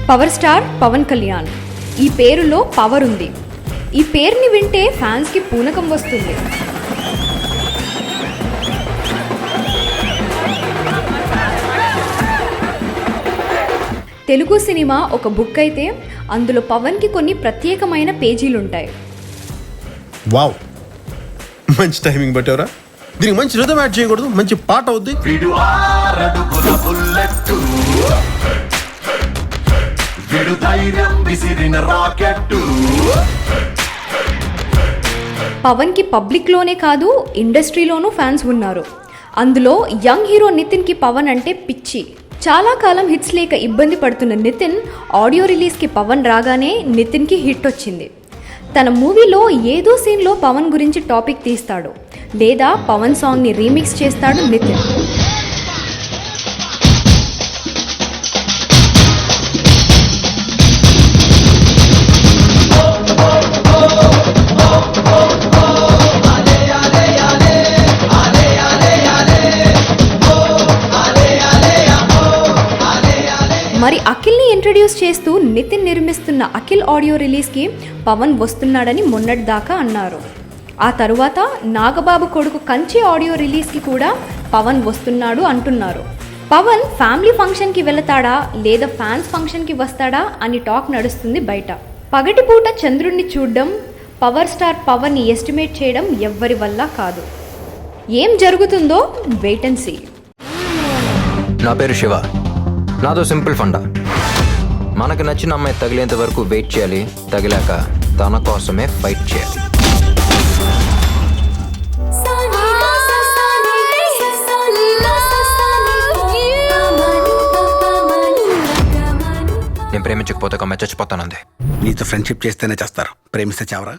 Power star Pawan Kalyan. ఈ పేరులో power ఉంది. ఈ పేరుని వింటే ఫ్యాన్స్కి పూనకం వస్తుంది. తెలుగు సినిమా ఒక బుక్ అయితే అందులో పవన్కి కొన్ని ప్రత్యేకమైన పేజీలుంటాయి. వావ్, మంచి టైమింగ్ పెట్టారా. దీనికి మంచి రిథం యాడ్ చేయకూడదు, మంచి పాట అవుద్ది. పవన్కి పబ్లిక్లోనే కాదు ఇండస్ట్రీలోనూ ఫ్యాన్స్ ఉన్నారు. అందులో యంగ్ హీరో నితిన్కి పవన్ అంటే పిచ్చి. చాలా కాలం హిట్స్ లేక ఇబ్బంది పడుతున్న నితిన్ ఆడియో రిలీజ్కి పవన్ రాగానే నితిన్కి హిట్ వచ్చింది. తన మూవీలో ఏదో సీన్లో పవన్ గురించి టాపిక్ తీస్తాడు, లేదా పవన్ సాంగ్ని రీమిక్స్ చేస్తాడు నితిన్. మరి అఖిల్ని ఇంట్రడ్యూస్ చేస్తూ నితిన్ నిర్మిస్తున్న అఖిల్ ఆడియో రిలీజ్కి పవన్ వస్తున్నాడని మొన్నటిదాకా అన్నారు. ఆ తరువాత నాగబాబు కొడుకు కంచి ఆడియో రిలీజ్కి కూడా పవన్ వస్తున్నాడు అంటున్నారు. పవన్ ఫ్యామిలీ ఫంక్షన్కి వెళతాడా లేదా ఫ్యాన్స్ ఫంక్షన్కి వస్తాడా అని టాక్ నడుస్తుంది బయట. పగటిపూట చంద్రుడిని చూడడం, పవర్ స్టార్ పవన్ని ఎస్టిమేట్ చేయడం ఎవ్వరి వల్ల కాదు. ఏం జరుగుతుందో వెయిట్ అండ్ సీ. నా పేరు శివ. నాదో సింపుల్ ఫండా. మనకు నచ్చిన అమ్మాయి తగిలేంత వరకు వెయిట్ చేయాలి, తగిలాక తన కోసమే ఫైట్ చేయాలి. నేను ప్రేమించకపోతే ఒక అమ్మాయి చచ్చిపోతానంది. నీతో ఫ్రెండ్షిప్ చేస్తేనే చేస్తారు, ప్రేమిస్తే చావరా.